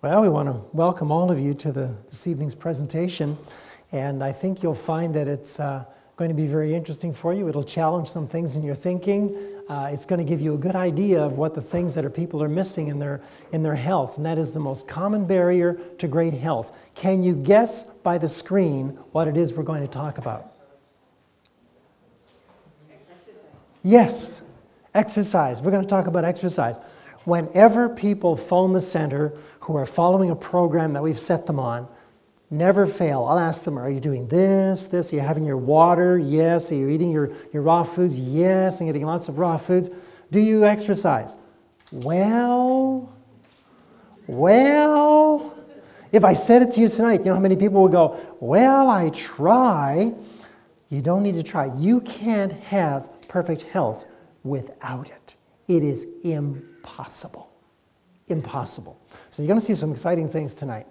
Well, we want to welcome all of you to this evening's presentation, and I think you'll find that it's going to be very interesting for you. It'll challenge some things in your thinking. It's going to give you a good idea of what the things that people are missing in their health, and that is the most common barrier to great health. Can you guess by the screen what it is we're going to talk about? Exercise. Yes, exercise. We're going to talk about exercise. Whenever people phone the center who are following a program that we've set them on, never fail. I'll ask them, are you doing this? Are you having your water? Yes. Are you eating your raw foods? Yes. And getting lots of raw foods. Do you exercise? Well, if I said it to you tonight, you know how many people would go, well, I try. You don't need to try. You can't have perfect health without it. It is impossible. Impossible. So you're going to see some exciting things tonight.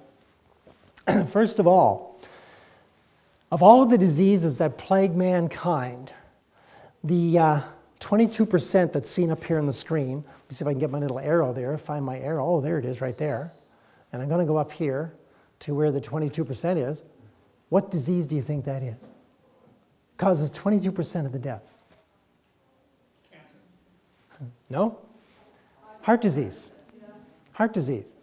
First of all of the diseases that plague mankind, the 22% that's seen up here on the screen, let me see if I can get my little arrow there, find my arrow. Oh, there it is right there. And I'm going to go up here to where the 22% is. What disease do you think that is? Causes 22% of the deaths. No? Heart disease. Heart disease.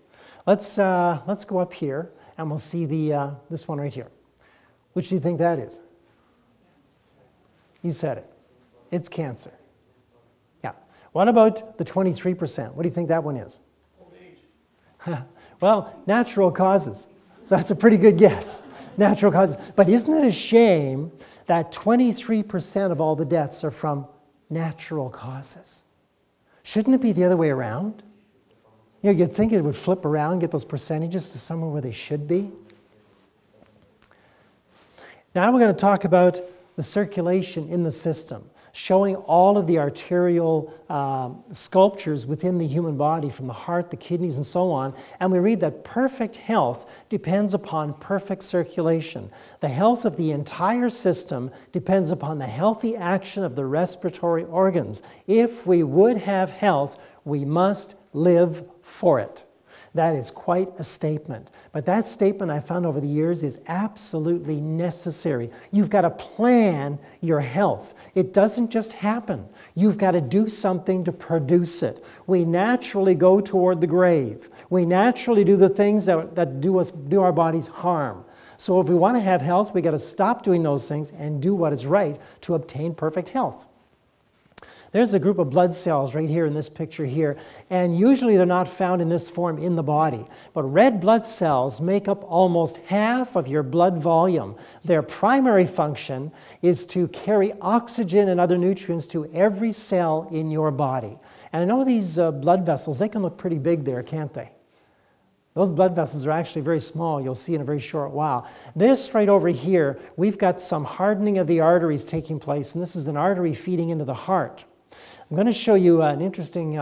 Let's go up here and we'll see this one right here. Which do you think that is? You said it. It's cancer. Yeah. What about the 23%? What do you think that one is? Old age. Well, natural causes. So that's a pretty good guess. Natural causes. But isn't it a shame that 23% of all the deaths are from natural causes? Shouldn't it be the other way around? You know, you'd think it would flip around, get those percentages to somewhere where they should be. Now we're going to talk about the circulation in the system, showing all of the arterial sculptures within the human body, from the heart, the kidneys, and so on. And we read that perfect health depends upon perfect circulation. The health of the entire system depends upon the healthy action of the respiratory organs. If we would have health, we must live for it. That is quite a statement. But that statement I found over the years is absolutely necessary. You've got to plan your health. It doesn't just happen. You've got to do something to produce it. We naturally go toward the grave. We naturally do the things that do our bodies harm. So if we want to have health, we've got to stop doing those things and do what is right to obtain perfect health. There's a group of blood cells right here in this picture here, and usually they're not found in this form in the body. But red blood cells make up almost half of your blood volume. Their primary function is to carry oxygen and other nutrients to every cell in your body. And I know these blood vessels, they can look pretty big there, can't they? Those blood vessels are actually very small. You'll see in a very short while. This right over here, we've got some hardening of the arteries taking place, and this is an artery feeding into the heart. I'm going to show you an interesting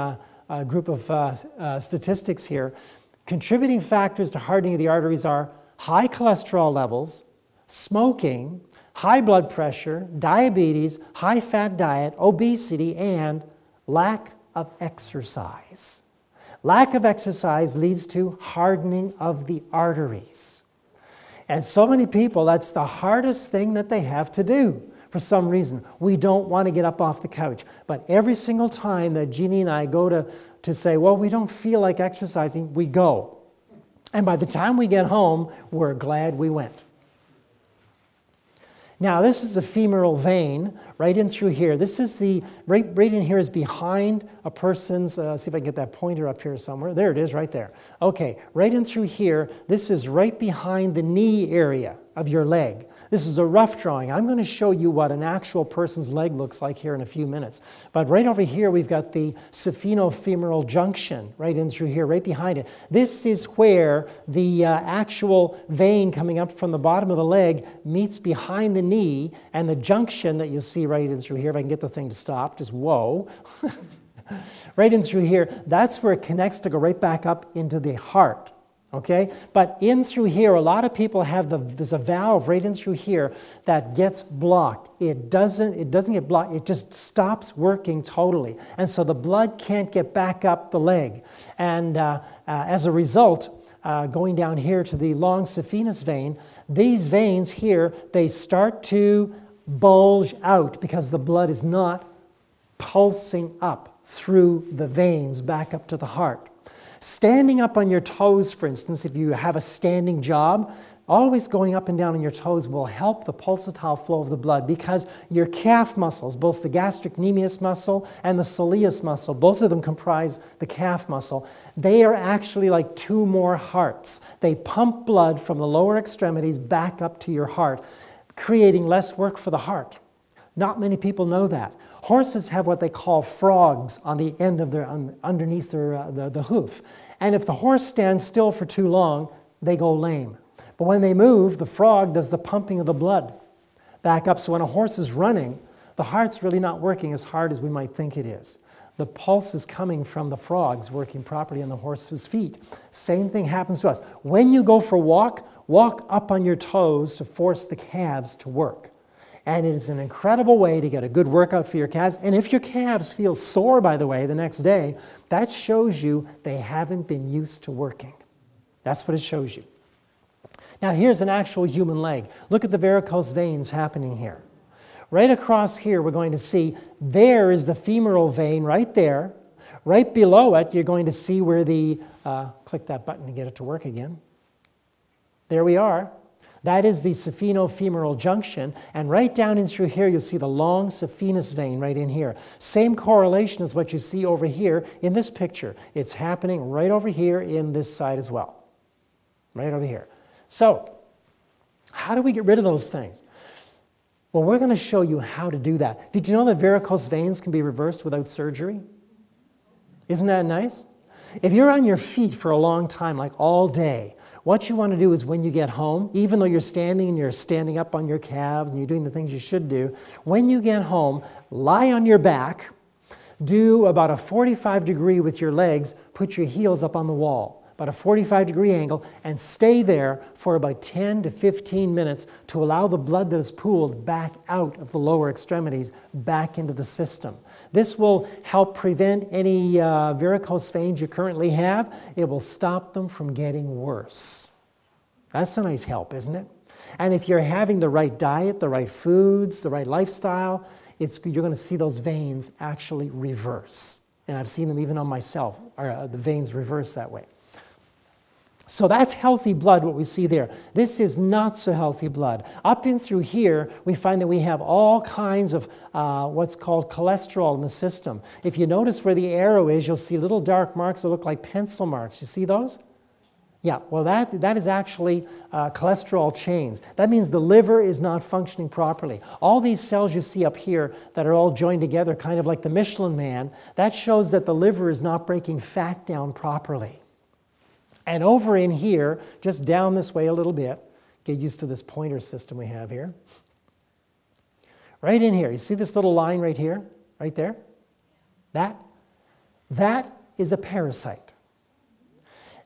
group of statistics here. Contributing factors to hardening of the arteries are high cholesterol levels, smoking, high blood pressure, diabetes, high-fat diet, obesity, and lack of exercise. Lack of exercise leads to hardening of the arteries. And so many people, that's the hardest thing that they have to do. For some reason, we don't want to get up off the couch. But every single time that Jeannie and I go to say, well, we don't feel like exercising, we go. And by the time we get home, we're glad we went. Now, this is the femoral vein right in through here. This is right in here is behind a person's, see if I can get that pointer up here somewhere. There it is, right there. Okay, right in through here, this is right behind the knee area of your leg. This is a rough drawing. I'm going to show you what an actual person's leg looks like here in a few minutes. But right over here, we've got the saphenofemoral junction right in through here, right behind it. This is where the actual vein coming up from the bottom of the leg meets behind the knee, and the junction that you see right in through here, if I can get the thing to stop, just whoa, right in through here, that's where it connects to go right back up into the heart. Okay, but in through here, a lot of people have there's a valve right in through here that gets blocked. It doesn't get blocked. It just stops working totally, and so the blood can't get back up the leg. And as a result, going down here to the long saphenous vein, these veins here, they start to bulge out because the blood is not pulsing up through the veins back up to the heart. Standing up on your toes, for instance, if you have a standing job, always going up and down on your toes will help the pulsatile flow of the blood because your calf muscles, both the gastrocnemius muscle and the soleus muscle, both of them comprise the calf muscle, they are actually like two more hearts. They pump blood from the lower extremities back up to your heart, creating less work for the heart. Not many people know that. Horses have what they call frogs on the end of their, underneath their, the hoof. And if the horse stands still for too long, they go lame. But when they move, the frog does the pumping of the blood back up. So when a horse is running, the heart's really not working as hard as we might think it is. The pulse is coming from the frogs working properly on the horse's feet. Same thing happens to us. When you go for a walk, walk up on your toes to force the calves to work. And it is an incredible way to get a good workout for your calves. And if your calves feel sore, by the way, the next day, that shows you they haven't been used to working. That's what it shows you. Now here's an actual human leg. Look at the varicose veins happening here. Right across here we're going to see there is the femoral vein right there. Right below it you're going to see where the, click that button to get it to work again. There we are. That is the saphenofemoral junction, and right down in through here you'll see the long saphenous vein right in here. Same correlation as what you see over here in this picture. It's happening right over here in this side as well. Right over here. So, how do we get rid of those things? Well, we're going to show you how to do that. Did you know that varicose veins can be reversed without surgery? Isn't that nice? If you're on your feet for a long time, like all day, what you want to do is when you get home, even though you're standing and you're standing up on your calves and you're doing the things you should do, when you get home, lie on your back, do about a 45 degree with your legs, put your heels up on the wall, about a 45-degree angle, and stay there for about 10 to 15 minutes to allow the blood that is pooled back out of the lower extremities back into the system. This will help prevent any varicose veins you currently have. It will stop them from getting worse. That's a nice help, isn't it? And if you're having the right diet, the right foods, the right lifestyle, you're going to see those veins actually reverse. And I've seen them even on myself, the veins reverse that way. So that's healthy blood, what we see there. This is not so healthy blood. Up in through here, we find that we have all kinds of what's called cholesterol in the system. If you notice where the arrow is, you'll see little dark marks that look like pencil marks. You see those? Yeah, well that is actually cholesterol chains. That means the liver is not functioning properly. All these cells you see up here that are all joined together, kind of like the Michelin Man, that shows that the liver is not breaking fat down properly. And over in here, just down this way a little bit, get used to this pointer system we have here. Right in here, you see this little line right here, right there? That is a parasite.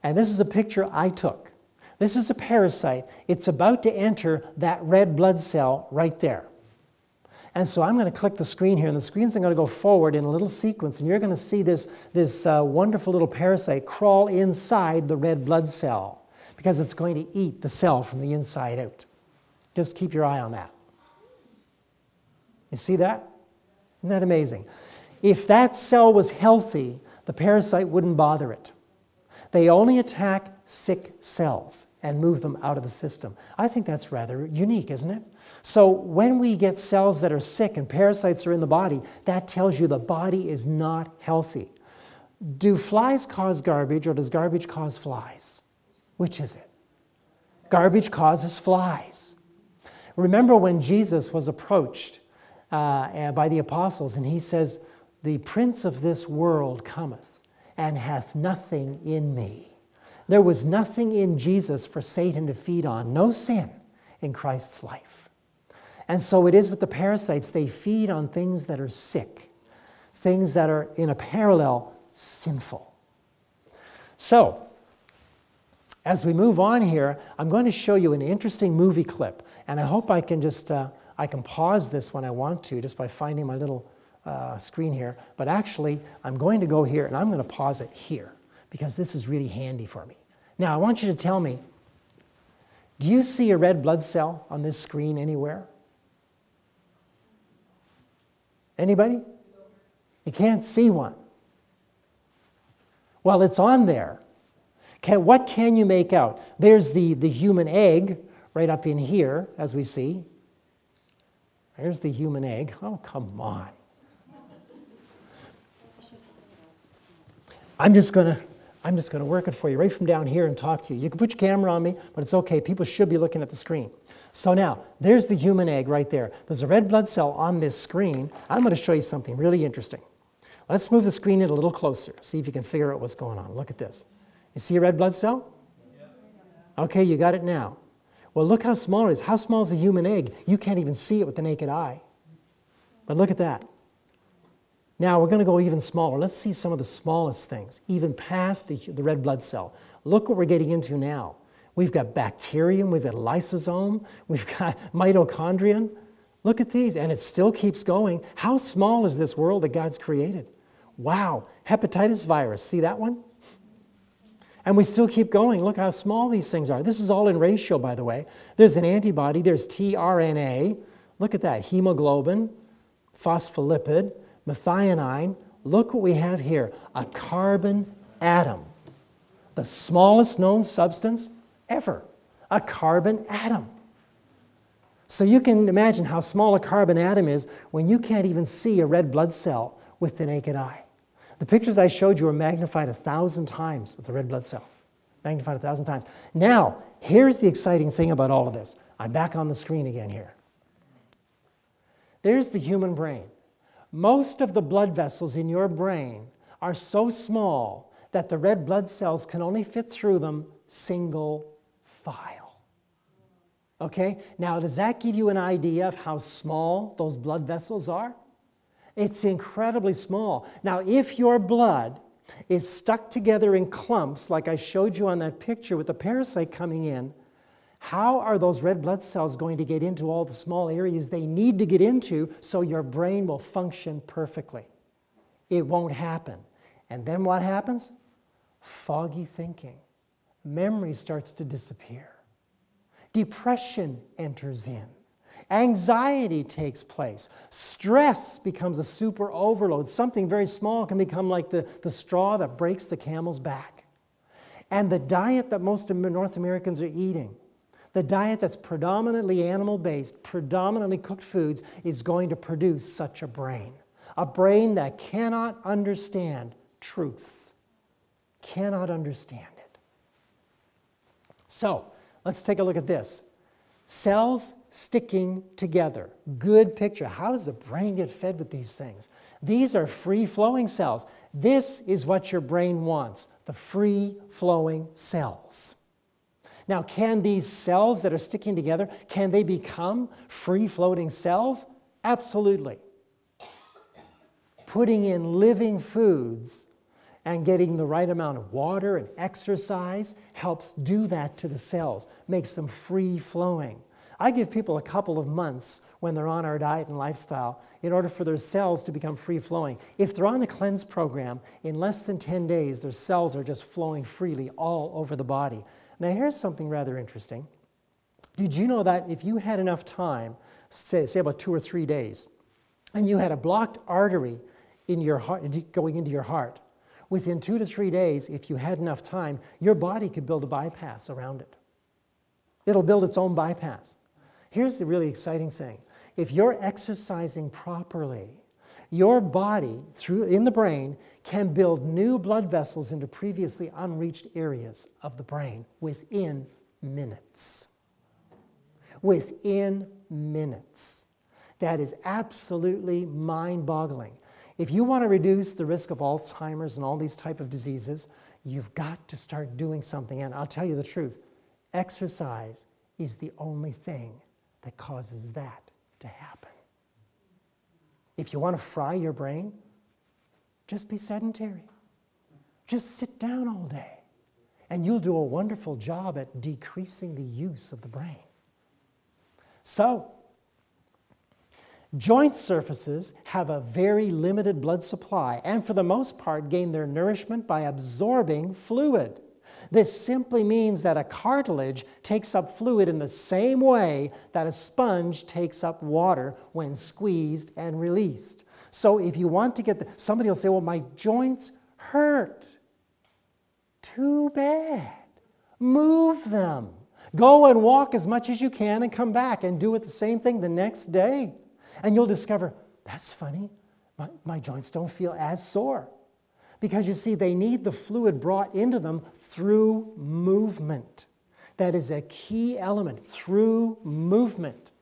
And this is a picture I took. This is a parasite. It's about to enter that red blood cell right there. And so I'm going to click the screen here, and the screen's going to go forward in a little sequence, and you're going to see this wonderful little parasite crawl inside the red blood cell because it's going to eat the cell from the inside out. Just keep your eye on that. You see that? Isn't that amazing? If that cell was healthy, the parasite wouldn't bother it. They only attack sick cells and move them out of the system. I think that's rather unique, isn't it? So when we get cells that are sick and parasites are in the body, that tells you the body is not healthy. Do flies cause garbage, or does garbage cause flies? Which is it? Garbage causes flies. Remember when Jesus was approached by the apostles, and he says, "The prince of this world cometh, and hath nothing in me." There was nothing in Jesus for Satan to feed on, no sin in Christ's life. And so it is with the parasites. They feed on things that are sick, things that are in a parallel sinful. So, as we move on here, I'm going to show you an interesting movie clip. And I hope I can just, I can pause this when I want to, just by finding my little screen here. But actually, I'm going to go here, and I'm going to pause it here, because this is really handy for me. Now, I want you to tell me, do you see a red blood cell on this screen anywhere? Anybody? You can't see one. Well, it's on there. What can you make out? There's the human egg right up in here, as we see. There's the human egg. Oh, come on. I'm just going to work it for you right from down here and talk to you. You can put your camera on me, but it's okay. People should be looking at the screen. So now, there's the human egg right there. There's a red blood cell on this screen. I'm going to show you something really interesting. Let's move the screen in a little closer. See if you can figure out what's going on. Look at this. You see a red blood cell? Okay, you got it now. Well, look how small it is. How small is a human egg? You can't even see it with the naked eye. But look at that. Now, we're going to go even smaller. Let's see some of the smallest things, even past the red blood cell. Look what we're getting into now. We've got bacterium, we've got lysosome, we've got mitochondrion. Look at these, and it still keeps going. How small is this world that God's created? Wow, hepatitis virus, see that one? And we still keep going. Look how small these things are. This is all in ratio, by the way. There's an antibody, there's tRNA. Look at that, hemoglobin, phospholipid, methionine. Look what we have here, a carbon atom. The smallest known substance ever, a carbon atom. So you can imagine how small a carbon atom is when you can't even see a red blood cell with the naked eye. The pictures I showed you are magnified 1,000 times with the red blood cell. Magnified 1,000 times. Now, here's the exciting thing about all of this. I'm back on the screen again here. There's the human brain. Most of the blood vessels in your brain are so small that the red blood cells can only fit through them single file. Okay? Now, does that give you an idea of how small those blood vessels are? It's incredibly small. Now, if your blood is stuck together in clumps, like I showed you on that picture with the parasite coming in, how are those red blood cells going to get into all the small areas they need to get into so your brain will function perfectly? It won't happen. And then what happens? Foggy thinking. Memory starts to disappear. Depression enters in. Anxiety takes place. Stress becomes a super overload. Something very small can become like the straw that breaks the camel's back. And the diet that most North Americans are eating, the diet that's predominantly animal-based, predominantly cooked foods, is going to produce such a brain that cannot understand truth, cannot understand it. So, let's take a look at this. Cells sticking together. Good picture. How does the brain get fed with these things? These are free-flowing cells. This is what your brain wants, the free-flowing cells. Now, can these cells that are sticking together, can they become free-floating cells? Absolutely. Putting in living foods and getting the right amount of water and exercise helps do that to the cells, makes them free-flowing. I give people a couple of months when they're on our diet and lifestyle in order for their cells to become free-flowing. If they're on a cleanse program, in less than 10 days, their cells are just flowing freely all over the body. Now, here's something rather interesting. Did you know that if you had enough time, say about 2 or 3 days, and you had a blocked artery in your heart, going into your heart, within 2 to 3 days, if you had enough time, your body could build a bypass around it. It'll build its own bypass. Here's the really exciting thing. If you're exercising properly, your body, in the brain, can build new blood vessels into previously unreached areas of the brain within minutes. Within minutes. That is absolutely mind-boggling. If you want to reduce the risk of Alzheimer's and all these type of diseases, you've got to start doing something. And I'll tell you the truth, exercise is the only thing that causes that to happen. If you want to fry your brain, just be sedentary. Just sit down all day, and you'll do a wonderful job at decreasing the use of the brain. So, joint surfaces have a very limited blood supply, and for the most part gain their nourishment by absorbing fluid. This simply means that a cartilage takes up fluid in the same way that a sponge takes up water when squeezed and released. So if you want to get somebody will say, well, my joints hurt. Too bad. Move them. Go and walk as much as you can and come back and do it the same thing the next day. And you'll discover, that's funny, my joints don't feel as sore. Because you see, they need the fluid brought into them through movement. That is a key element, through movement.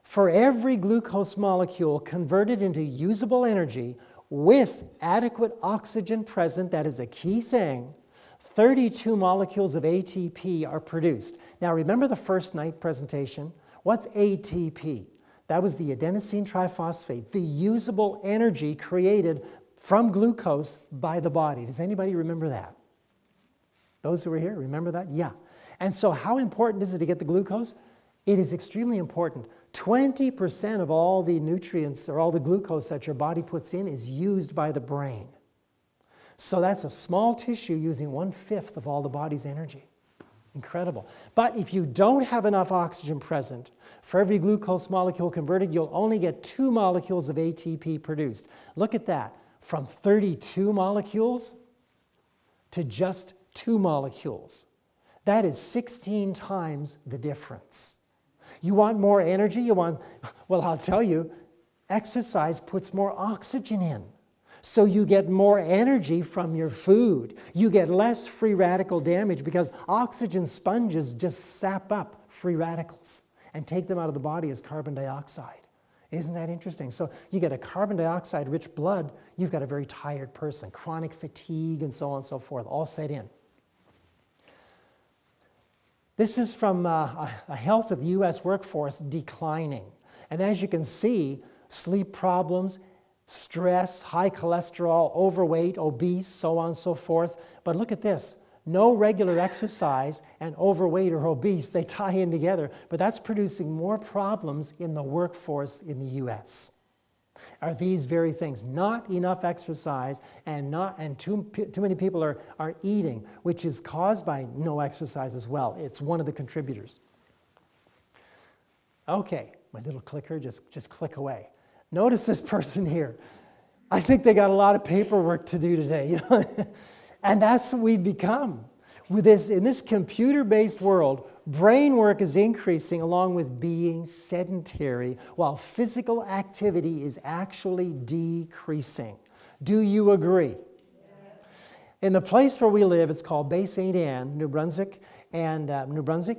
For every glucose molecule converted into usable energy with adequate oxygen present, that is a key thing, 32 molecules of ATP are produced. Now remember the first night presentation? What's ATP? That was the adenosine triphosphate, the usable energy created from glucose by the body. Does anybody remember that? Those who were here, remember that? Yeah. And so how important is it to get the glucose? It is extremely important. 20% of all the nutrients or all the glucose that your body puts in is used by the brain. So that's a small tissue using 1/5 of all the body's energy. Incredible. But if you don't have enough oxygen present, for every glucose molecule converted, you'll only get 2 molecules of ATP produced. Look at that. From 32 molecules to just 2 molecules. That is 16 times the difference. You want more energy? Well, I'll tell you, exercise puts more oxygen in. So you get more energy from your food. You get less free radical damage because oxygen sponges just sap up free radicals and take them out of the body as carbon dioxide. Isn't that interesting? So you get a carbon dioxide rich blood, you've got a very tired person, chronic fatigue and so on and so forth, all set in. This is from a health of the U.S. workforce declining. And as you can see, sleep problems, stress, high cholesterol, overweight, obese, so on and so forth. But look at this. No regular exercise and overweight or obese, they tie in together. But that's producing more problems in the workforce in the U.S. Are these very things. Not enough exercise and too many people are eating, which is caused by no exercise as well. It's one of the contributors. Okay, my little clicker, just click away. Notice this person here. I think they got a lot of paperwork to do today. And that's what we've become. In this computer-based world, brain work is increasing along with being sedentary, while physical activity is actually decreasing. Do you agree? Yes. In the place where we live, it's called Bay St. Anne, New Brunswick,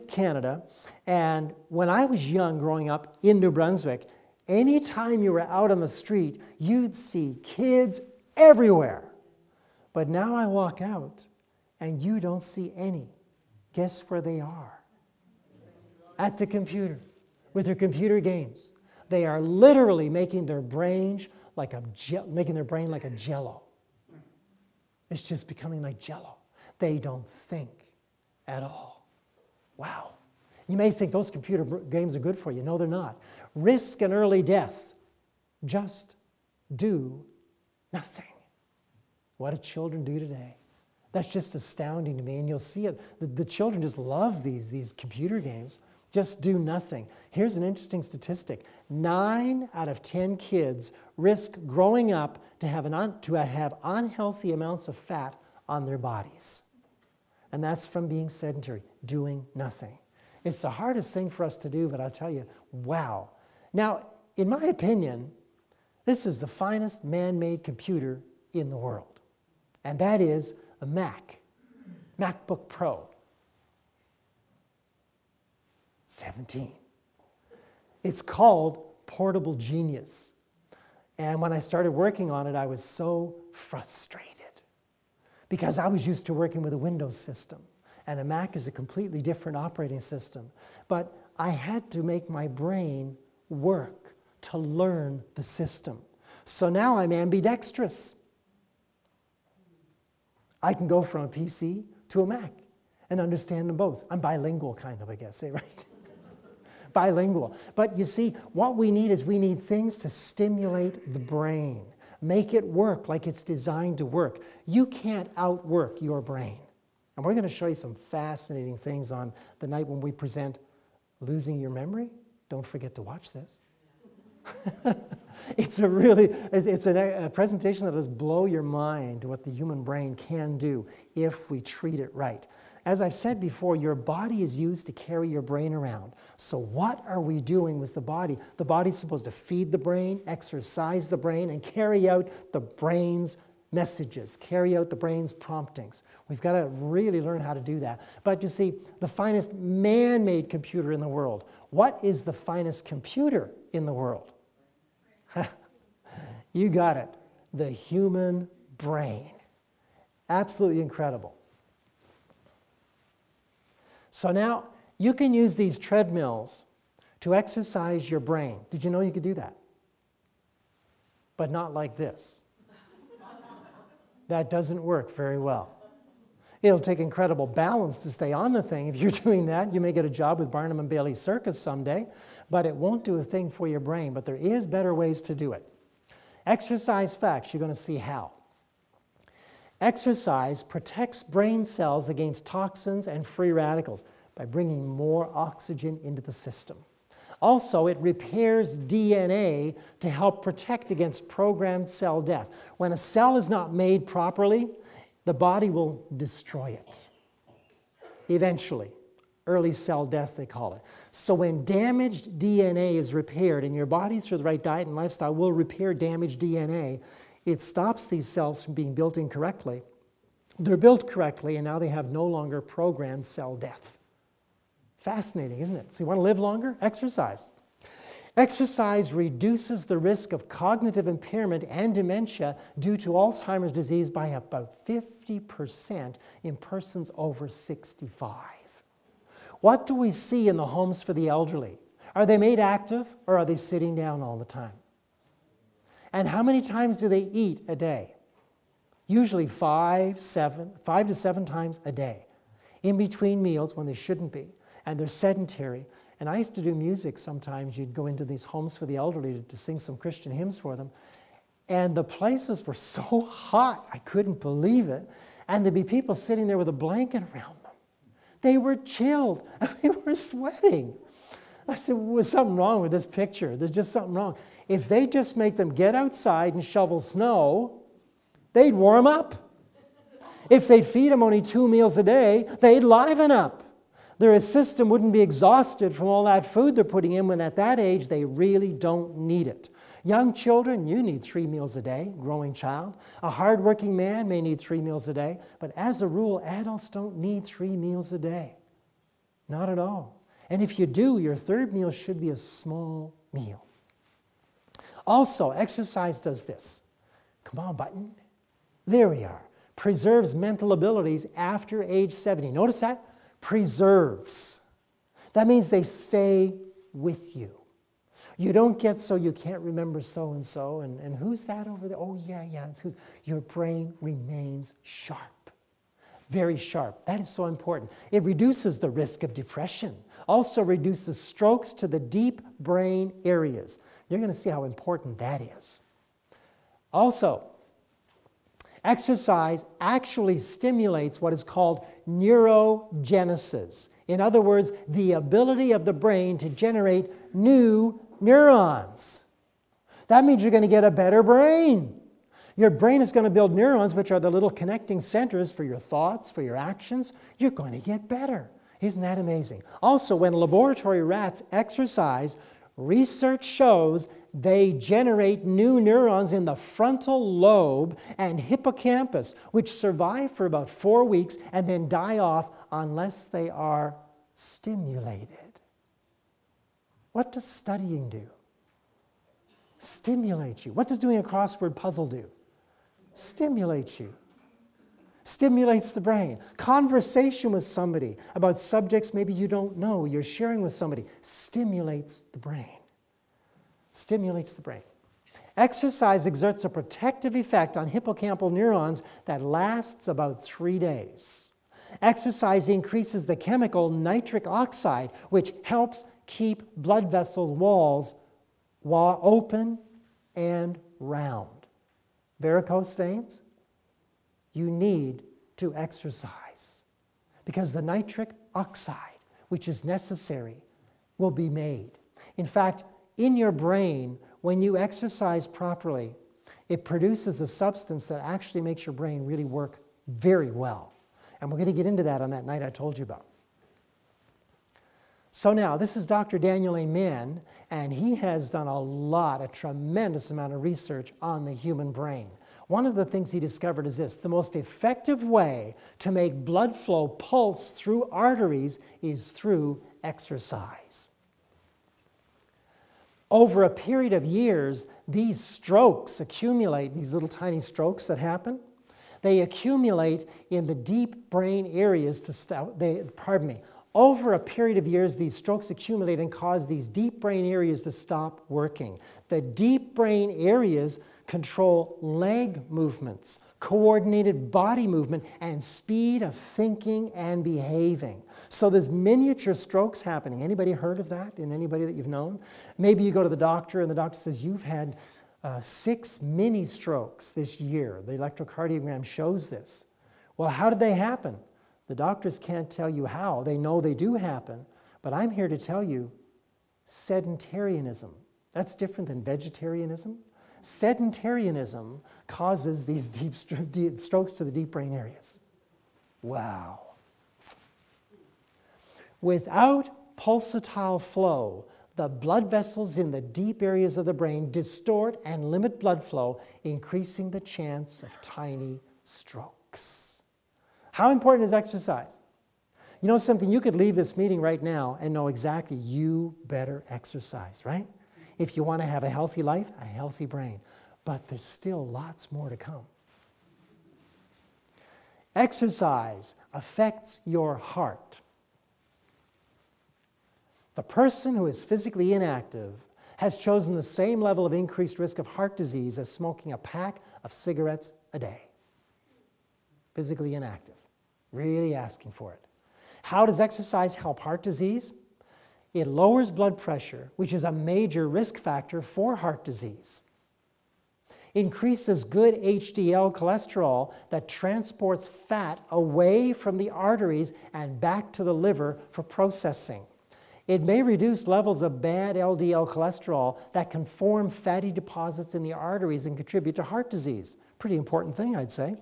Canada. And when I was young, growing up in New Brunswick, anytime you were out on the street, you'd see kids everywhere. But now I walk out, and you don't see any. Guess where they are? At the computer, with their computer games. They are literally making their brain like a jello. It's just becoming like jello. They don't think at all. Wow. You may think those computer games are good for you. No, they're not. Risk an early death. Just do nothing. What do children do today? That's just astounding to me, and you'll see it. The children just love these computer games. Just do nothing. Here's an interesting statistic. 9 out of 10 kids risk growing up to have unhealthy amounts of fat on their bodies. And that's from being sedentary, doing nothing. It's the hardest thing for us to do, but I'll tell you, wow. Now, in my opinion, this is the finest man-made computer in the world. And that is a MacBook Pro 17. It's called Portable Genius. And when I started working on it, I was so frustrated because I was used to working with a Windows system. And a Mac is a completely different operating system. But I had to make my brain work to learn the system. So now I'm ambidextrous. I can go from a PC to a Mac and understand them both. I'm bilingual kind of, I guess, right? Bilingual. But you see, what we need is we need things to stimulate the brain. Make it work like it's designed to work. You can't outwork your brain. And we're going to show you some fascinating things on the night when we present Losing Your Memory. Don't forget to watch this. It's a presentation that does blow your mind to what the human brain can do if we treat it right. As I've said before, your body is used to carry your brain around. So what are we doing with the body? The body's supposed to feed the brain, exercise the brain, and carry out the brain's messages, carry out the brain's promptings. We've got to really learn how to do that. But you see, the finest man-made computer in the world. What is the finest computer in the world? You got it. The human brain. Absolutely incredible. So now you can use these treadmills to exercise your brain. Did you know you could do that? But not like this. That doesn't work very well. It'll take incredible balance to stay on the thing. If you're doing that, you may get a job with Barnum and Bailey Circus someday, but it won't do a thing for your brain. But there is better ways to do it. Exercise facts, you're going to see how. Exercise protects brain cells against toxins and free radicals by bringing more oxygen into the system. Also, it repairs DNA to help protect against programmed cell death. When a cell is not made properly, the body will destroy it. Eventually. Early cell death, they call it. So when damaged DNA is repaired, and your body, through the right diet and lifestyle, will repair damaged DNA, it stops these cells from being built incorrectly. They're built correctly, and now they have no longer programmed cell death. Fascinating, isn't it? So you want to live longer? Exercise. Exercise reduces the risk of cognitive impairment and dementia due to Alzheimer's disease by about 50% in persons over 65. What do we see in the homes for the elderly? Are they made active, or are they sitting down all the time? And how many times do they eat a day? Usually 5 to 7 times a day, in between meals when they shouldn't be, and they're sedentary. And I used to do music sometimes. You'd go into these homes for the elderly to sing some Christian hymns for them, and the places were so hot, I couldn't believe it, and there'd be people sitting there with a blanket around them. They were chilled, and we were sweating. I said, well, there's something wrong with this picture. There's just something wrong. If they just make them get outside and shovel snow, they'd warm up. If they'd feed them only 2 meals a day, they'd liven up. Their system wouldn't be exhausted from all that food they're putting in when at that age they really don't need it. Young children, you need 3 meals a day, growing child. A hardworking man may need 3 meals a day, but as a rule, adults don't need 3 meals a day. Not at all. And if you do, your third meal should be a small meal. Also, exercise does this. Come on, button. There we are. Preserves mental abilities after age 70. Notice that? Preserves. That means they stay with you. You don't get so you can't remember so-and-so, and who's that over there? Oh, yeah, it's who's. Your brain remains sharp. Very sharp. That is so important. It reduces the risk of depression. Also reduces strokes to the deep brain areas. You're going to see how important that is. Also, exercise actually stimulates what is called neurogenesis. In other words, the ability of the brain to generate new neurons. That means you're going to get a better brain. Your brain is going to build neurons, which are the little connecting centers for your thoughts, for your actions. You're going to get better. Isn't that amazing? Also, when laboratory rats exercise, research shows they generate new neurons in the frontal lobe and hippocampus, which survive for about 4 weeks and then die off unless they are stimulated. What does studying do? Stimulate you. What does doing a crossword puzzle do? Stimulates you. Stimulates the brain. Conversation with somebody about subjects maybe you don't know, you're sharing with somebody, stimulates the brain. Stimulates the brain. Exercise exerts a protective effect on hippocampal neurons that lasts about 3 days. Exercise increases the chemical nitric oxide, which helps keep blood vessels walls open and round. varicose veins, you need to exercise because the nitric oxide, which is necessary, will be made. In fact, in your brain, when you exercise properly, it produces a substance that actually makes your brain really work very well. And we're going to get into that on that night I told you about. So now, this is Dr. Daniel Amen, and he has done a tremendous amount of research on the human brain. One of the things he discovered is this: the most effective way to make blood flow pulse through arteries is through exercise. Over a period of years, these strokes accumulate, these little tiny strokes that happen, they accumulate in the deep brain areas Over a period of years, these strokes accumulate and cause these deep brain areas to stop working. The deep brain areas control leg movements, coordinated body movement, and speed of thinking and behaving. So there's miniature strokes happening. Anybody heard of that in anybody that you've known? Maybe you go to the doctor and the doctor says, you've had 6 mini strokes this year. The electrocardiogram shows this. Well, how did they happen? The doctors can't tell you how. They know they do happen. But I'm here to tell you, sedentarianism. That's different than vegetarianism. Sedentarianism causes these deep strokes to the deep brain areas. Wow. Without pulsatile flow, the blood vessels in the deep areas of the brain distort and limit blood flow, increasing the chance of tiny strokes. How important is exercise? You know something? You could leave this meeting right now and know exactly you better exercise, right? If you want to have a healthy life, a healthy brain. But there's still lots more to come. Exercise affects your heart. The person who is physically inactive has chosen the same level of increased risk of heart disease as smoking a pack of cigarettes a day. Physically inactive. Really asking for it. How does exercise help heart disease? It lowers blood pressure, which is a major risk factor for heart disease. Increases good HDL cholesterol that transports fat away from the arteries and back to the liver for processing. It may reduce levels of bad LDL cholesterol that can form fatty deposits in the arteries and contribute to heart disease. Pretty important thing, I'd say.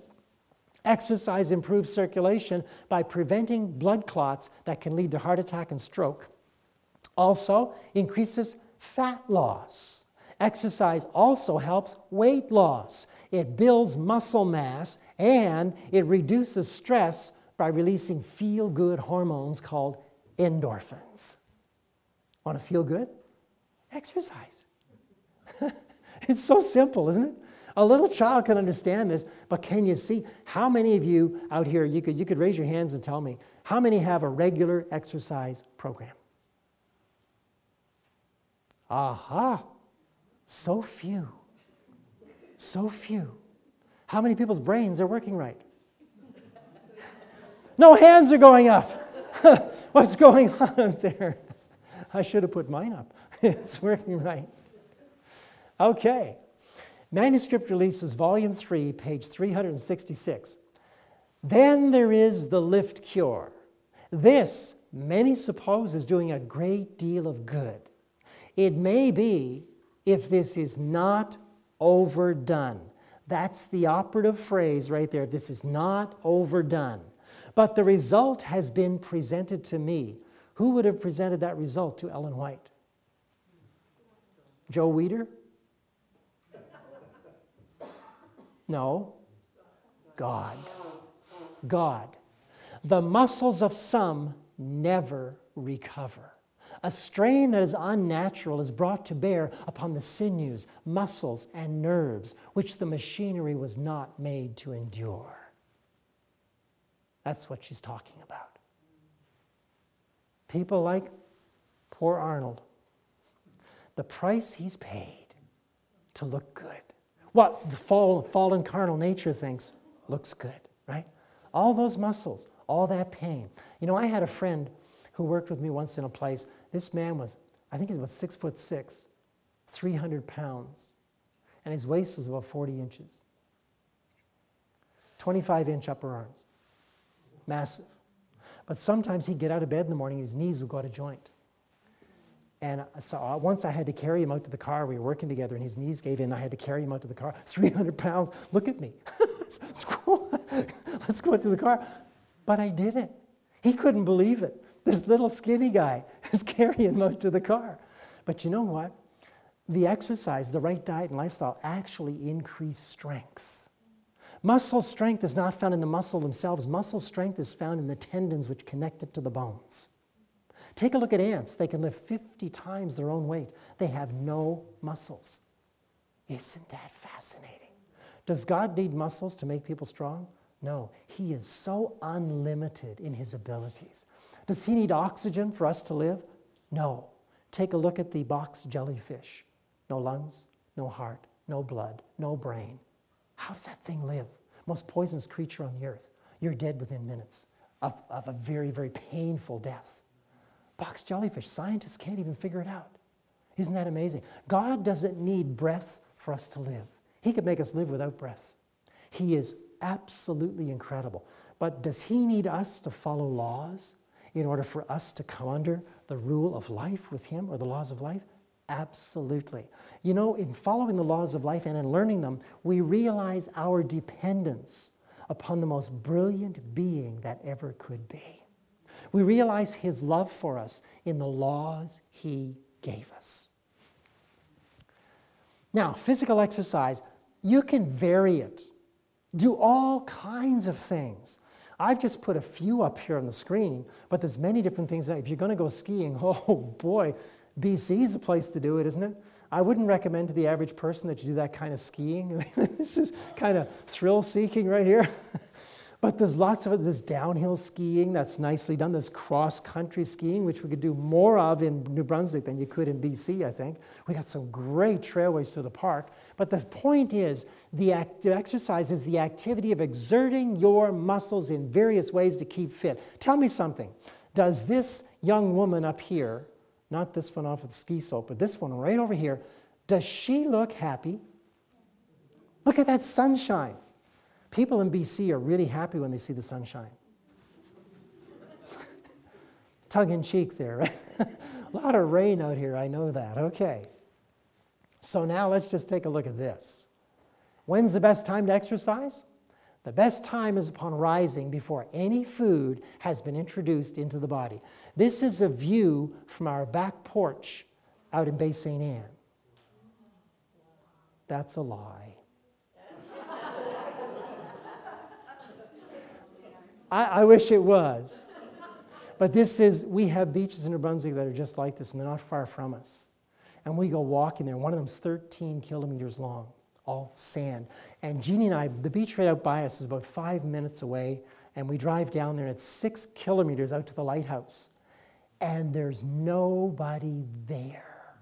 Exercise improves circulation by preventing blood clots that can lead to heart attack and stroke. Also, increases fat loss. Exercise also helps weight loss. It builds muscle mass and it reduces stress by releasing feel-good hormones called endorphins. Want to feel good? Exercise. It's so simple, isn't it? A little child can understand this, but can you see how many of you out here, you could raise your hands and tell me, how many have a regular exercise program? Aha! So few. So few. How many people's brains are working right? No hands are going up. What's going on out there? I should have put mine up. It's working right. Okay. Manuscript Releases, Volume 3, page 366. Then there is the lift cure. This, many suppose, is doing a great deal of good. It may be if this is not overdone. That's the operative phrase right there. This is not overdone. But the result has been presented to me. Who would have presented that result to Ellen White? Joe Weider? No. God. God. The muscles of some never recover. A strain that is unnatural is brought to bear upon the sinews, muscles, and nerves, which the machinery was not made to endure. That's what she's talking about. People like poor Arnold. The price he's paid to look good. What the fallen carnal nature thinks looks good, right? All those muscles, all that pain. You know, I had a friend who worked with me once in a place. This man was, I think he was about 6'6", 300 pounds, and his waist was about 40 inches. 25-inch upper arms. Massive. But sometimes he'd get out of bed in the morning, his knees would go out of joint. And so once I had to carry him out to the car. We were working together, and his knees gave in. I had to carry him out to the car. 300 pounds. Look at me. Let's go out to the car. But I did it. He couldn't believe it. This little skinny guy is carrying him out to the car. But you know what? The exercise, the right diet and lifestyle actually increase strength. Muscle strength is not found in the muscle themselves. Muscle strength is found in the tendons which connect it to the bones. Take a look at ants. They can lift 50 times their own weight. They have no muscles. Isn't that fascinating? Does God need muscles to make people strong? No. He is so unlimited in his abilities. Does he need oxygen for us to live? No. Take a look at the box jellyfish. No lungs, no heart, no blood, no brain. How does that thing live? Most poisonous creature on the earth. You're dead within minutes of a very, very painful death. Box jellyfish, scientists can't even figure it out. Isn't that amazing? God doesn't need breath for us to live. He could make us live without breath. He is absolutely incredible. But does he need us to follow laws in order for us to come under the rule of life with him, or the laws of life? Absolutely. You know, in following the laws of life and in learning them, we realize our dependence upon the most brilliant being that ever could be. We realize his love for us in the laws he gave us. Now, physical exercise, you can vary it. Do all kinds of things. I've just put a few up here on the screen, but there's many different things. If you're going to go skiing, oh boy, BC is the place to do it, isn't it? I wouldn't recommend to the average person that you do that kind of skiing. This is kind of thrill-seeking right here. But there's lots of it. There's downhill skiing that's nicely done. There's cross-country skiing, which we could do more of in New Brunswick than you could in BC, I think. We got some great trailways to the park. But the point is, the exercise is the activity of exerting your muscles in various ways to keep fit. Tell me something. Does this young woman up here, not this one off of the ski slope, but this one right over here, does she look happy? Look at that sunshine. People in BC are really happy when they see the sunshine. Tongue-in-cheek there, right? A lot of rain out here, I know that. Okay. So now let's just take a look at this. When's the best time to exercise? The best time is upon rising before any food has been introduced into the body. This is a view from our back porch out in Bay St. Anne. That's a lie. I wish it was. But this is, we have beaches in New Brunswick that are just like this, and they're not far from us. And we go walking there. One of them's 13 kilometers long, all sand. And Jeannie and I, the beach right out by us is about 5 minutes away, and we drive down there, and it's 6 kilometers out to the lighthouse. And there's nobody there.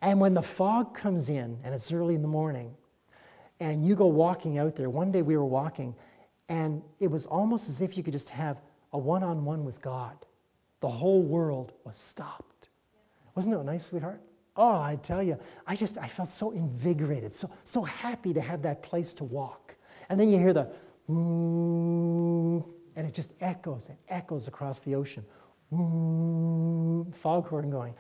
And when the fog comes in, and it's early in the morning, and you go walking out there, one day we were walking, and it was almost as if you could just have a one-on-one with God. The whole world was stopped. Wasn't it nice, sweetheart? Oh, I tell you, I felt so invigorated, so happy to have that place to walk. And then you hear the and it just echoes across the ocean. Foghorn going.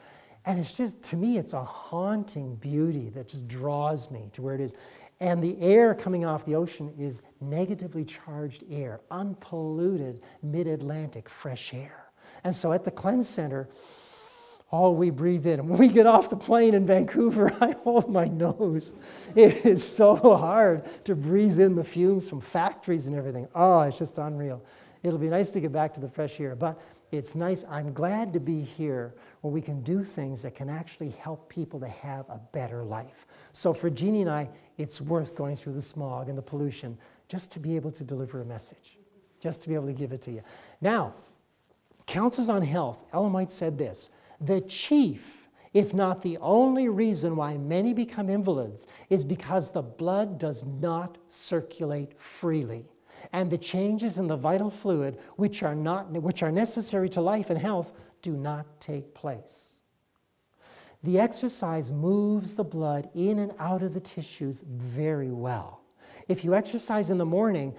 And it's just, to me, it's a haunting beauty that just draws me to where it is. And the air coming off the ocean is negatively charged air, unpolluted mid-Atlantic fresh air. And so at the Cleanse Center, all we breathe in. And when we get off the plane in Vancouver, I hold my nose. It is so hard to breathe in the fumes from factories and everything. Oh, it's just unreal. It'll be nice to get back to the fresh air. But it's nice. I'm glad to be here where we can do things that can actually help people to have a better life. So for Jeannie and I, it's worth going through the smog and the pollution just to be able to deliver a message, just to be able to give it to you. Now, Counsels on Health, Ellen White said this: the chief, if not the only reason why many become invalids is because the blood does not circulate freely. And the changes in the vital fluid, which are necessary to life and health, do not take place. The exercise moves the blood in and out of the tissues very well. If you exercise in the morning,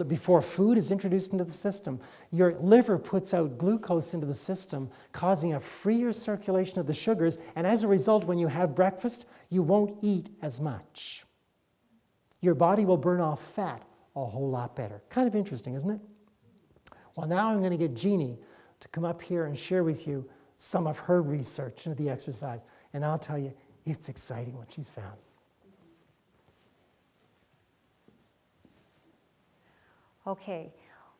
before food is introduced into the system, your liver puts out glucose into the system, causing a freer circulation of the sugars, and as a result, when you have breakfast, you won't eat as much. Your body will burn off fat a whole lot better. Kind of interesting, isn't it? Well, now I'm going to get Jeannie to come up here and share with you some of her research into the exercise, and I'll tell you, it's exciting what she's found. Okay,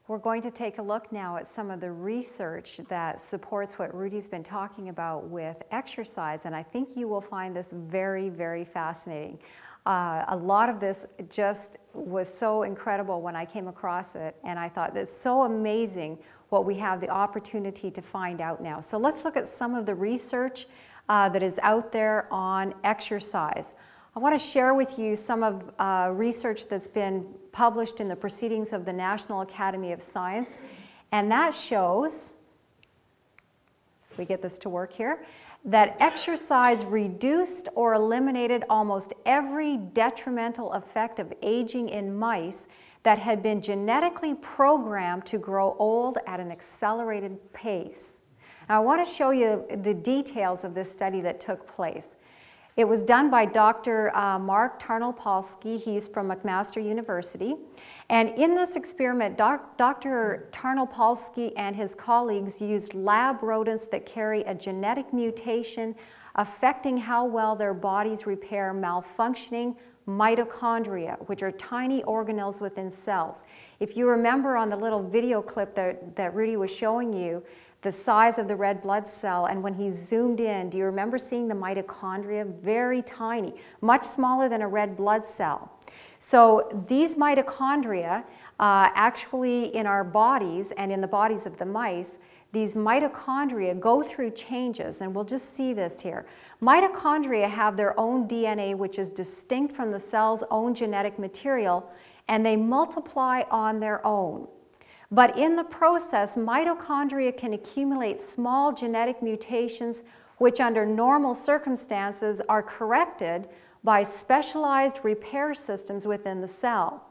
we're going to take a look now at some of the research that supports what Rudy's been talking about with exercise, and I think you will find this very, very fascinating. A lot of this just was so incredible when I came across it, and I thought it's so amazing what we have the opportunity to find out now. So let's look at some of the research that is out there on exercise. I want to share with you some of research that's been published in the Proceedings of the National Academy of Science, and that shows, if we get this to work here, that exercise reduced or eliminated almost every detrimental effect of aging in mice that had been genetically programmed to grow old at an accelerated pace. Now, I want to show you the details of this study that took place. It was done by Dr. Mark Tarnopolsky. He's from McMaster University. And in this experiment, Dr. Tarnopolsky and his colleagues used lab rodents that carry a genetic mutation affecting how well their bodies repair malfunctioning mitochondria, which are tiny organelles within cells. If you remember on the little video clip that Rudy was showing you, the size of the red blood cell, and when he zoomed in, do you remember seeing the mitochondria? Very tiny, much smaller than a red blood cell. So these mitochondria, actually in our bodies and in the bodies of the mice, these mitochondria go through changes, and we'll just see this here. Mitochondria have their own DNA, which is distinct from the cell's own genetic material, and they multiply on their own. But in the process, mitochondria can accumulate small genetic mutations which under normal circumstances are corrected by specialized repair systems within the cell.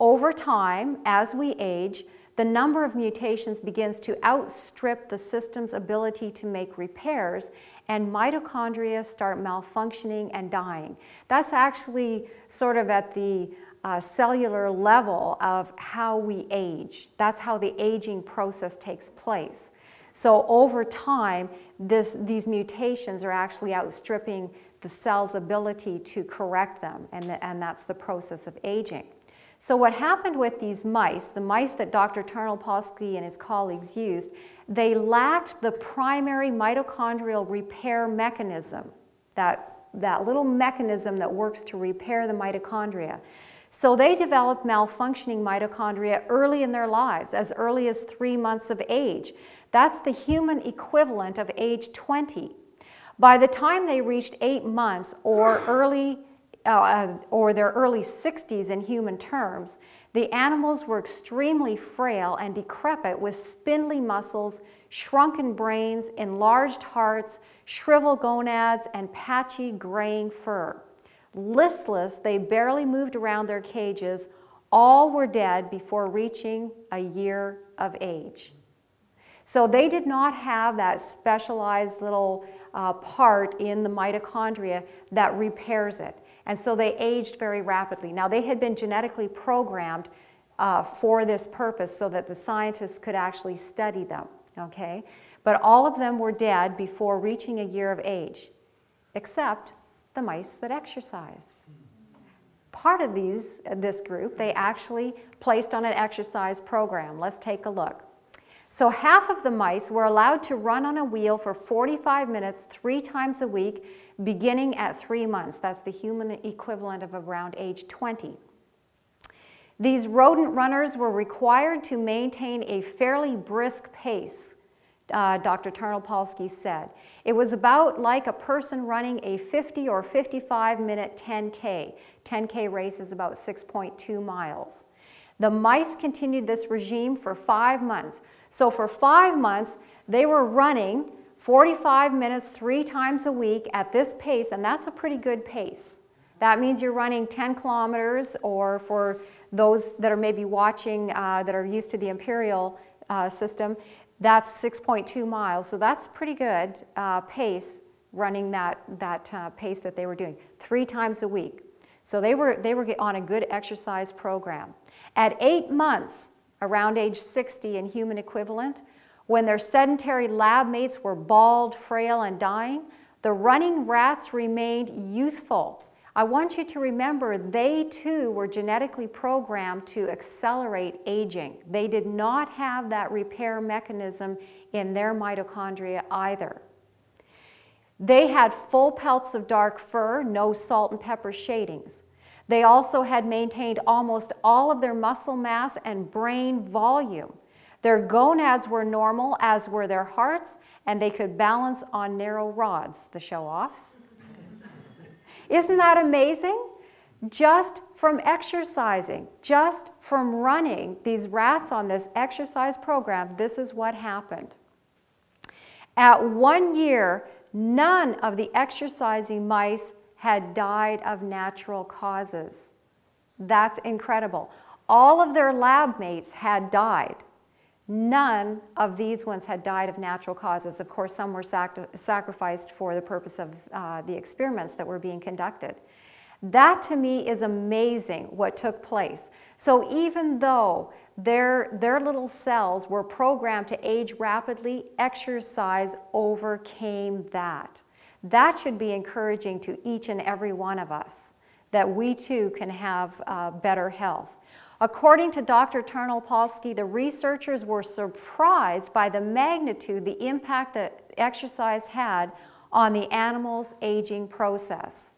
Over time, as we age, the number of mutations begins to outstrip the system's ability to make repairs, and mitochondria start malfunctioning and dying. That's actually sort of at the cellular level of how we age. That's how the aging process takes place. So over time, these mutations are actually outstripping the cell's ability to correct them, and that's the process of aging. So what happened with these mice, the mice that Dr. Tarnopolsky and his colleagues used, they lacked the primary mitochondrial repair mechanism, that little mechanism that works to repair the mitochondria. So they developed malfunctioning mitochondria early in their lives, as early as 3 months of age. That's the human equivalent of age 20. By the time they reached 8 months or their early 60s in human terms, the animals were extremely frail and decrepit with spindly muscles, shrunken brains, enlarged hearts, shriveled gonads, and patchy graying fur. Listless, they barely moved around their cages. All were dead before reaching a year of age. So they did not have that specialized little part in the mitochondria that repairs it. And so they aged very rapidly. Now, they had been genetically programmed for this purpose so that the scientists could actually study them, okay? But all of them were dead before reaching a year of age, except the mice that exercised. Part of this group, they actually placed on an exercise program. Let's take a look. So half of the mice were allowed to run on a wheel for 45 minutes 3 times a week, beginning at 3 months. That's the human equivalent of around age 20. These rodent runners were required to maintain a fairly brisk pace, Dr. Tarnopolsky said. It was about like a person running a 50 or 55-minute 10K. 10K race is about 6.2 miles. The mice continued this regime for 5 months. So for 5 months, they were running 45 minutes 3 times a week at this pace, and that's a pretty good pace. That means you're running 10 kilometers, or for those that are maybe watching that are used to the imperial system, that's 6.2 miles. So that's pretty good pace, running that pace that they were doing 3 times a week. So they were on a good exercise program. At 8 months, around age 60 in human equivalent, when their sedentary lab mates were bald, frail, and dying, the running rats remained youthful. I want you to remember they too were genetically programmed to accelerate aging. They did not have that repair mechanism in their mitochondria either. They had full pelts of dark fur, no salt and pepper shadings. They also had maintained almost all of their muscle mass and brain volume. Their gonads were normal, as were their hearts, and they could balance on narrow rods, the show-offs. Isn't that amazing? Just from exercising, just from running these rats on this exercise program, this is what happened. At 1 year, none of the exercising mice had died of natural causes. That's incredible. All of their lab mates had died. None of these ones had died of natural causes. Of course, some were sacrificed for the purpose of the experiments that were being conducted. That to me is amazing what took place. So even though their little cells were programmed to age rapidly, exercise overcame that. That should be encouraging to each and every one of us, that we too can have better health. According to Dr. Tarnopolsky, the researchers were surprised by the magnitude, the impact that exercise had on the animal's aging process.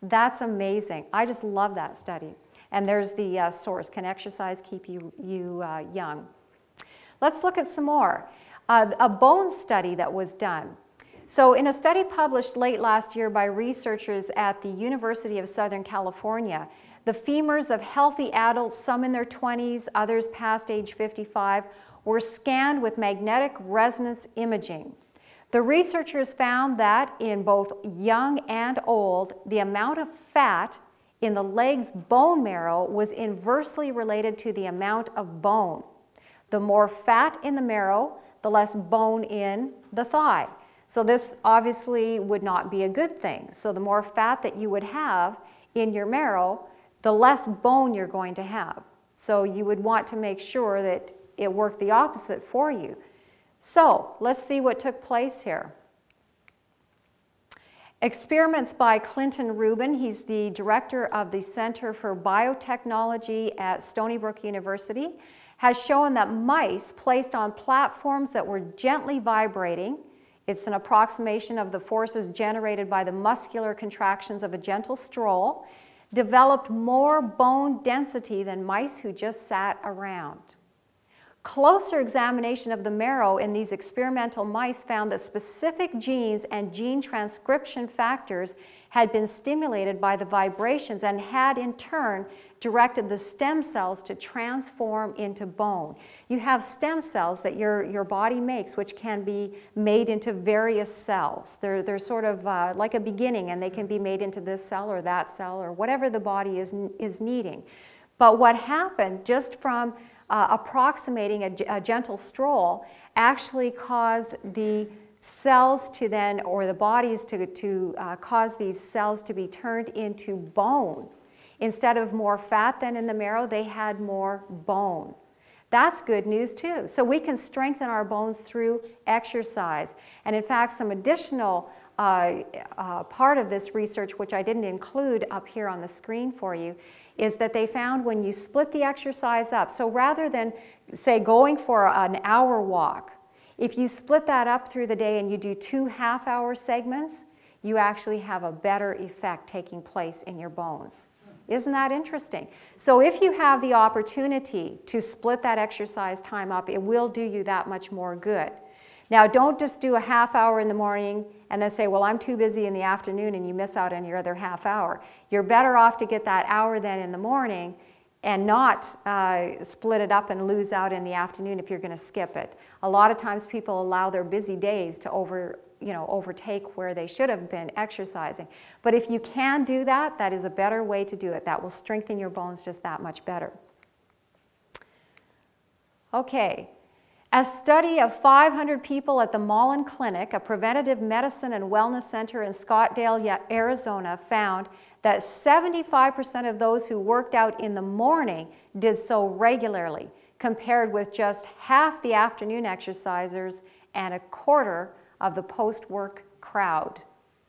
That's amazing. I just love that study. And there's the source, Can Exercise Keep You Young? Let's look at some more. A bone study that was done. So in a study published late last year by researchers at the University of Southern California, the femurs of healthy adults, some in their 20s, others past age 55, were scanned with magnetic resonance imaging. The researchers found that in both young and old, the amount of fat in the leg's bone marrow was inversely related to the amount of bone. The more fat in the marrow, the less bone in the thigh. So this obviously would not be a good thing. So the more fat that you would have in your marrow, the less bone you're going to have. So you would want to make sure that it worked the opposite for you. So let's see what took place here. Experiments by Clinton Rubin, he's the director of the Center for Biotechnology at Stony Brook University, has shown that mice placed on platforms that were gently vibrating, it's an approximation of the forces generated by the muscular contractions of a gentle stroll, developed more bone density than mice who just sat around. Closer examination of the marrow in these experimental mice found that specific genes and gene transcription factors had been stimulated by the vibrations and had in turn directed the stem cells to transform into bone. You have stem cells that your body makes, which can be made into various cells. They're sort of like a beginning, and they can be made into this cell or that cell or whatever the body is needing. But what happened just from approximating a gentle stroll actually caused the cells to then, or the bodies to cause these cells to be turned into bone. Instead of more fat than in the marrow, they had more bone. That's good news too. So we can strengthen our bones through exercise. And in fact, some additional part of this research, which I didn't include up here on the screen for you, is that they found when you split the exercise up, so rather than, say, going for an hour walk, if you split that up through the day and you do 2 half-hour segments, you actually have a better effect taking place in your bones. Isn't that interesting? So if you have the opportunity to split that exercise time up, it will do you that much more good. Now, don't just do a half hour in the morning and then say, well, I'm too busy in the afternoon, and you miss out on your other half hour. You're better off to get that hour then in the morning and not split it up and lose out in the afternoon if you're going to skip it. A lot of times people allow their busy days to overtake where they should have been exercising. But if you can do that, that is a better way to do it. That will strengthen your bones just that much better. Okay. A study of 500 people at the Mullen Clinic, a preventative medicine and wellness center in Scottsdale, Arizona, found that 75% of those who worked out in the morning did so regularly, compared with just half the afternoon exercisers and a quarter of the post-work crowd.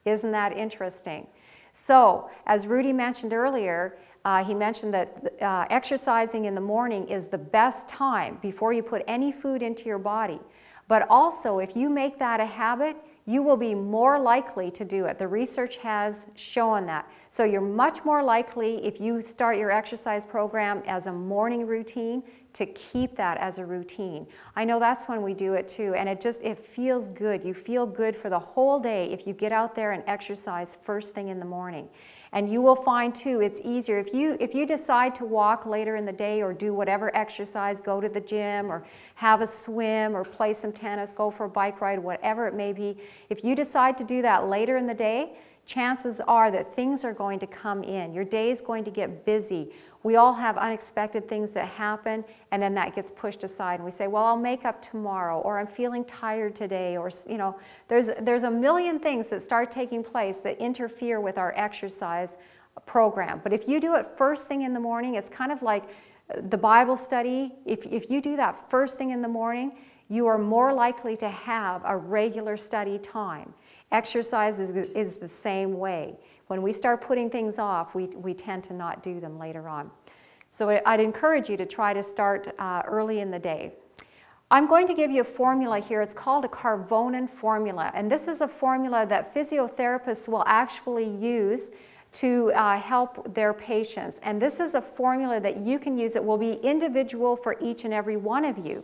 Isn't that interesting? So, as Rudy mentioned earlier, he mentioned that exercising in the morning is the best time before you put any food into your body. But also, if you make that a habit, you will be more likely to do it. The research has shown that. So you're much more likely, if you start your exercise program as a morning routine, to keep that as a routine. I know that's when we do it too, and it feels good. You feel good for the whole day if you get out there and exercise first thing in the morning. And you will find too, it's easier. If you decide to walk later in the day or do whatever exercise, go to the gym or have a swim or play some tennis, go for a bike ride, whatever it may be, if you decide to do that later in the day, chances are that things are going to come in. Your day is going to get busy. We all have unexpected things that happen, and then that gets pushed aside, and we say, well, I'll make up tomorrow, or I'm feeling tired today, or there's a million things that start taking place that interfere with our exercise program. But if you do it first thing in the morning, it's kind of like the Bible study. If you do that first thing in the morning, you are more likely to have a regular study time. Exercise is the same way. When we start putting things off, we tend to not do them later on. So I'd encourage you to try to start early in the day. I'm going to give you a formula here. It's called a Carvonen formula. And this is a formula that physiotherapists will actually use to help their patients. And this is a formula that you can use. It will be individual for each and every one of you.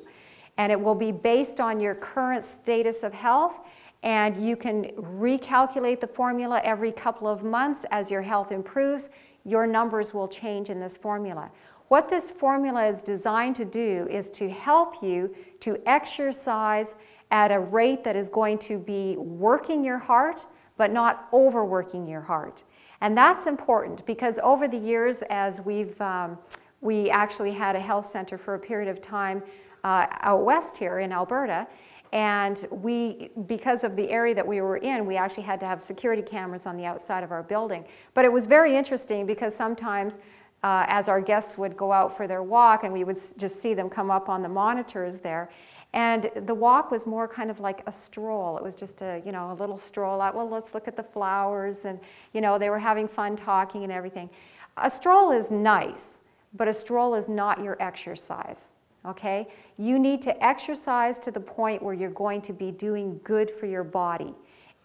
And it will be based on your current status of health. And you can recalculate the formula every couple of months as your health improves. Your numbers will change in this formula. What this formula is designed to do is to help you to exercise at a rate that is going to be working your heart, but not overworking your heart. And that's important because over the years, as we actually had a health center for a period of time out west here in Alberta. And because of the area that we were in, we actually had to have security cameras on the outside of our building. But it was very interesting because sometimes as our guests would go out for their walk and we would just see them come up on the monitors there. And the walk was more kind of like a stroll. It was just a little stroll out. Well, let's look at the flowers, and they were having fun talking and everything. A stroll is nice, but a stroll is not your exercise. Okay? You need to exercise to the point where you're going to be doing good for your body.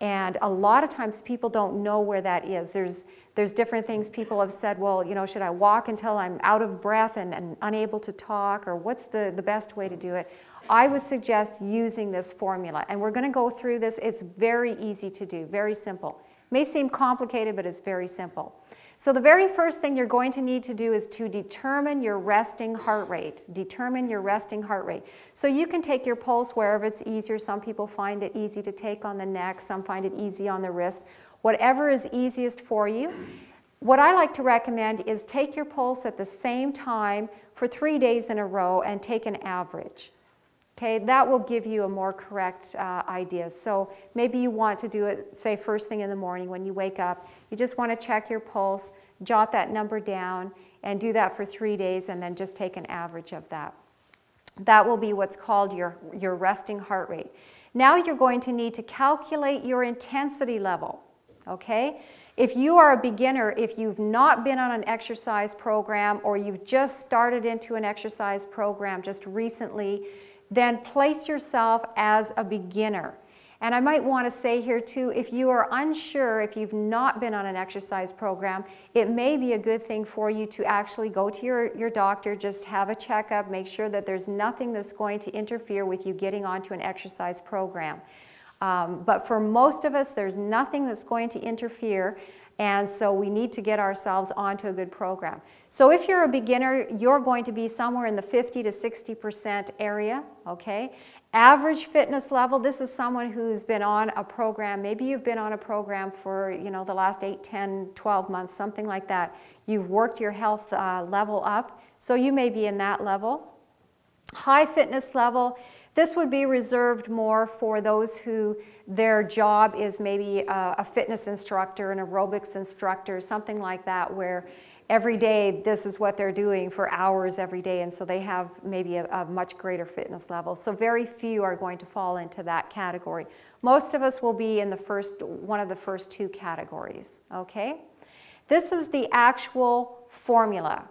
And a lot of times people don't know where that is. There's different things people have said, well, should I walk until I'm out of breath and unable to talk, or what's the best way to do it? I would suggest using this formula. And we're going to go through this. It's very easy to do, very simple. It may seem complicated, but it's very simple. So the very first thing you're going to need to do is to determine your resting heart rate. Determine your resting heart rate. So you can take your pulse wherever it's easier. Some people find it easy to take on the neck. Some find it easy on the wrist. Whatever is easiest for you. What I like to recommend is take your pulse at the same time for 3 days in a row and take an average. Okay, that will give you a more correct idea. So maybe you want to do it, say, first thing in the morning when you wake up. You just want to check your pulse, jot that number down, and do that for 3 days, and then just take an average of that. That will be what's called your resting heart rate. Now you're going to need to calculate your intensity level. Okay? If you are a beginner, if you've not been on an exercise program, or you've just started into an exercise program just recently, then place yourself as a beginner. And I might want to say here too, if you are unsure, if you've not been on an exercise program, it may be a good thing for you to actually go to your doctor, just have a checkup, make sure that there's nothing that's going to interfere with you getting onto an exercise program. But for most of us, there's nothing that's going to interfere. And so we need to get ourselves onto a good program. So if you're a beginner, you're going to be somewhere in the 50 to 60% area, okay? Average fitness level, this is someone who's been on a program. Maybe you've been on a program for, the last 8, 10, 12 months, something like that. You've worked your health level up, so you may be in that level. High fitness level, this would be reserved more for those who their job is maybe a fitness instructor, an aerobics instructor, something like that, where every day this is what they're doing for hours every day, and so they have maybe a much greater fitness level. So very few are going to fall into that category. Most of us will be in one of the first two categories, okay? This is the actual formula.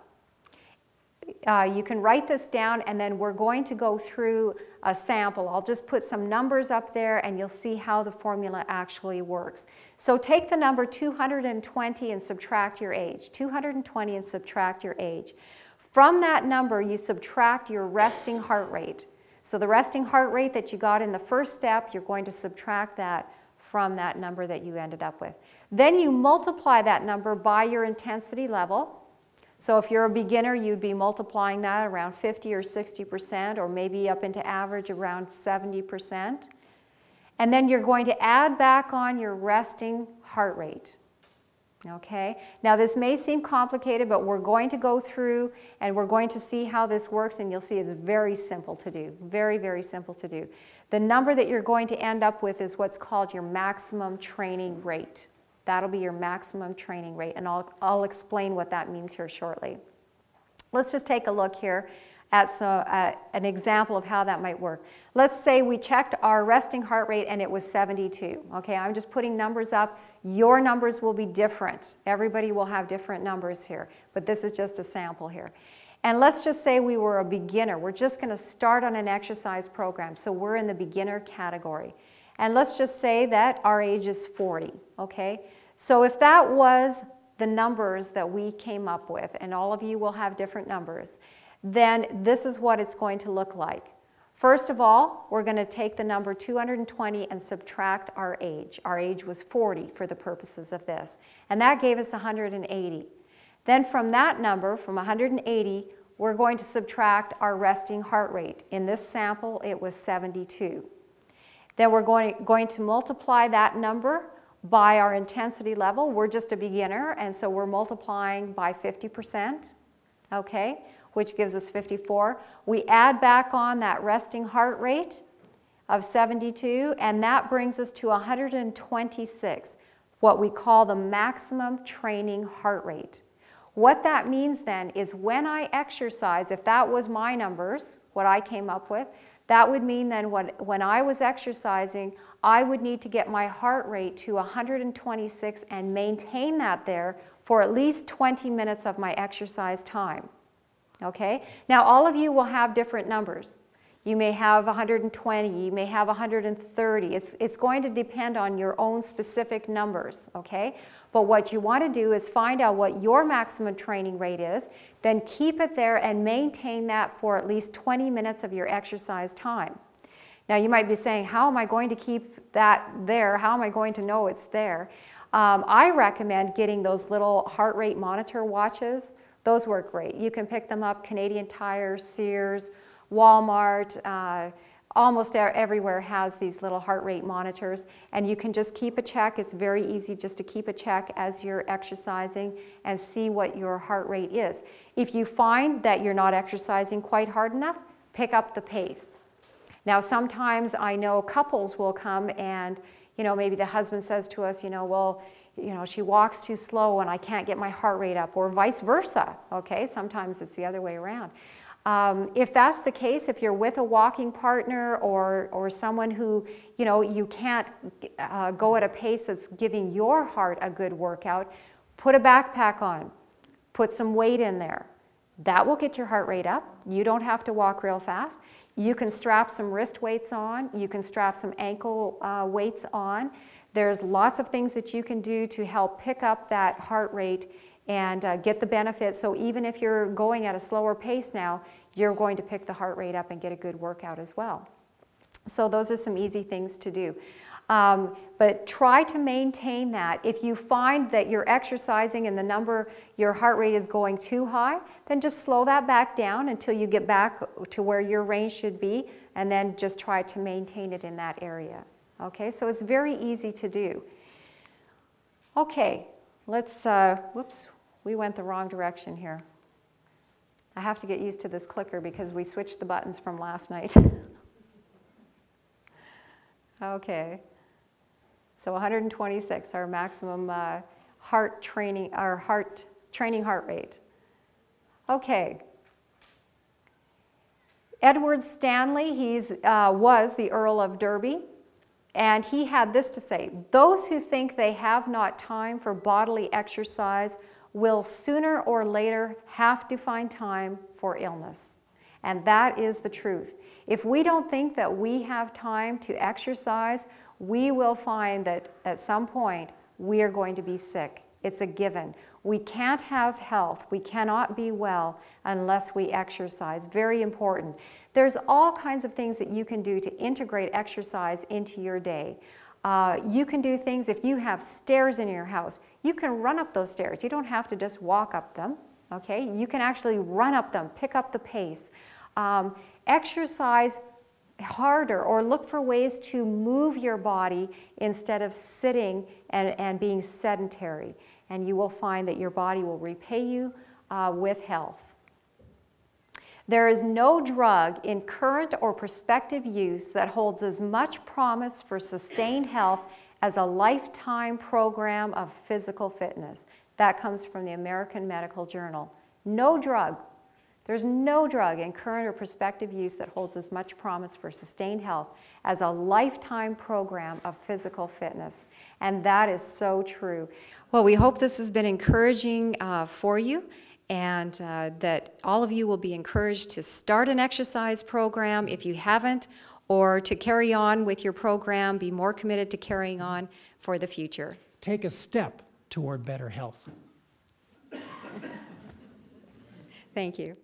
You can write this down, and then we're going to go through a sample. I'll just put some numbers up there and you'll see how the formula actually works. So take the number 220 and subtract your age. 220 and subtract your age. From that number, you subtract your resting heart rate. So the resting heart rate that you got in the first step, you're going to subtract that from that number that you ended up with. Then you multiply that number by your intensity level. So if you're a beginner, you'd be multiplying that around 50 or 60%, or maybe up into average around 70%. And then you're going to add back on your resting heart rate. Okay? Now this may seem complicated, but we're going to go through and we're going to see how this works, and you'll see it's very simple to do. Very, very simple to do. The number that you're going to end up with is what's called your maximum training rate. That'll be your maximum training rate, and I'll explain what that means here shortly. Let's just take a look here at an example of how that might work. Let's say we checked our resting heart rate and it was 72. Okay, I'm just putting numbers up. Your numbers will be different. Everybody will have different numbers here, but this is just a sample here. And let's just say we were a beginner. We're just going to start on an exercise program, so we're in the beginner category. And let's just say that our age is 40, okay? So if that was the numbers that we came up with, and all of you will have different numbers, then this is what it's going to look like. First of all, we're going to take the number 220 and subtract our age. Our age was 40 for the purposes of this, and that gave us 180. Then from that number, from 180, we're going to subtract our resting heart rate. In this sample, it was 72. Then we're going to multiply that number by our intensity level. We're just a beginner, and so we're multiplying by 50%, okay, which gives us 54. We add back on that resting heart rate of 72, and that brings us to 126, what we call the maximum training heart rate. What that means then is when I exercise, if that was my numbers, what I came up with, that would mean then when I was exercising, I would need to get my heart rate to 126 and maintain that there for at least 20 minutes of my exercise time. Okay? Now all of you will have different numbers. You may have 120, you may have 130. It's going to depend on your own specific numbers, okay? But what you want to do is find out what your maximum training rate is, then keep it there and maintain that for at least 20 minutes of your exercise time. Now you might be saying, how am I going to keep that there? How am I going to know it's there? I recommend getting those little heart rate monitor watches. Those work great. You can pick them up, Canadian Tire, Sears, Walmart, almost everywhere has these little heart rate monitors, and you can just keep a check. It's very easy just to keep a check as you're exercising and see what your heart rate is. If you find that you're not exercising quite hard enough, pick up the pace. Now sometimes I know couples will come and maybe the husband says to us, well, she walks too slow and I can't get my heart rate up, or vice versa, okay? Sometimes it's the other way around. If that's the case, if you're with a walking partner or someone who, you can't go at a pace that's giving your heart a good workout, put a backpack on, put some weight in there. That will get your heart rate up. You don't have to walk real fast. You can strap some wrist weights on. You can strap some ankle weights on. There's lots of things that you can do to help pick up that heart rate and get the benefit. So even if you're going at a slower pace now, you're going to pick the heart rate up and get a good workout as well. So those are some easy things to do. But try to maintain that. If you find that you're exercising and your heart rate is going too high, then just slow that back down until you get back to where your range should be, and then just try to maintain it in that area. Okay, so it's very easy to do. Okay, let's, whoops, we went the wrong direction here. I have to get used to this clicker because we switched the buttons from last night. Okay. So 126, our maximum heart training heart rate. Okay. Edward Stanley, was the Earl of Derby, and he had this to say: "Those who think they have not time for bodily exercise will sooner or later have to find time for illness." And that is the truth. If we don't think that we have time to exercise, we will find that at some point we are going to be sick. It's a given. We can't have health, we cannot be well unless we exercise. Very important. There's all kinds of things that you can do to integrate exercise into your day. You can do things if you have stairs in your house. You can run up those stairs. You don't have to just walk up them. Okay? You can actually run up them, pick up the pace. Exercise harder, or look for ways to move your body instead of sitting and being sedentary. And you will find that your body will repay you with health. There is no drug in current or prospective use that holds as much promise for sustained health as a lifetime program of physical fitness. That comes from the American Medical Journal. No drug. There's no drug in current or prospective use that holds as much promise for sustained health as a lifetime program of physical fitness. And that is so true. Well, we hope this has been encouraging for you, and that all of you will be encouraged to start an exercise program if you haven't, or to carry on with your program, be more committed to carrying on for the future. Take a step toward better health. Thank you.